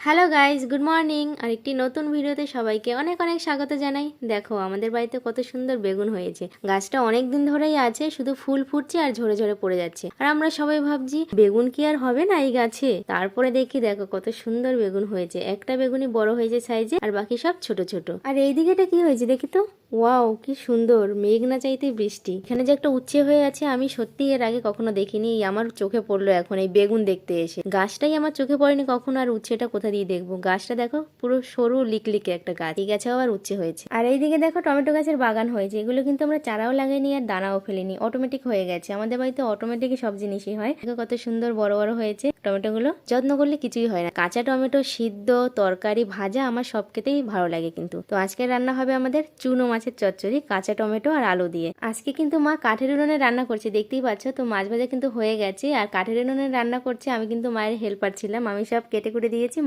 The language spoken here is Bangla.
Hello guys, good morning. আর একটি নতুন ভিডিওতে সবাইকে অনেক অনেক স্বাগত জানাই। দেখো আমাদের বাড়িতে কত সুন্দর বেগুন হয়েছে। গাছটা অনেক দিন ধরেই আছে, শুধু ফুল ফুটছে আর ঝরে ঝরে পড়ে যাচ্ছে। আর আমরা সবাই ভাবছি বেগুন কি আর হবে না এই গাছে। তারপরে দেখি দেখো কত সুন্দর বেগুন হয়েছে। একটা বেগুনই বড় হয়েছে সাইজে, আর বাকি সব ছোট ছোট। আর এই দিকেটা কি হয়েছে দেখি তো। ওয়াও, কি সুন্দর, মেঘ না চাইতে বৃষ্টি। এখানে যে একটা উচ্ছে হয়ে আছে, আমি সত্যি এর আগে কখনো দেখিনি। আমার চোখে পড়লো এখন এই বেগুন দেখতে এসে। গাছটাই আমার চোখে পড়েনি কখনো, আর উচ্ছেটা কোথা দিয়ে দেখবো। গাছটা দেখো পুরো সরু লিকলিকে একটা গাছ, এই গাছে আবার উচ্ছে হয়েছে। আর এইদিকে দেখো টমেটো গাছের বাগান হয়েছে। এগুলো কিন্তু আমরা চারাও লাগাইনি আর দানাও ফেলিনি, অটোমেটিক হয়ে গেছে। আমাদের বাড়িতে অটোমেটিক সব জিনিসই হয়। দেখো কত সুন্দর বড় বড় হয়েছে টমেটো গুলো। যত্ন করলে কিছুই হয় না। কাঁচা টমেটো সিদ্ধ, তরকারি, ভাজা আমার সব খেতেই ভালো লাগে কিন্তু। তো আজকে রান্না হবে আমাদের চুনো মাছের চচ্চড়ি, কাঁচা টমেটো আর আলু দিয়ে। আজকে কিন্তু মা কাঠের উনুনে রান্না করছে, দেখতেই পাচ্ছ। তো মাছ ভাজা কিন্তু হয়ে গেছে, আর কাঠের উনুনে রান্না করছে। আমি কিন্তু মায়ের হেল্পার ছিলাম, আমি সব কেটে কুটে দিয়েছি।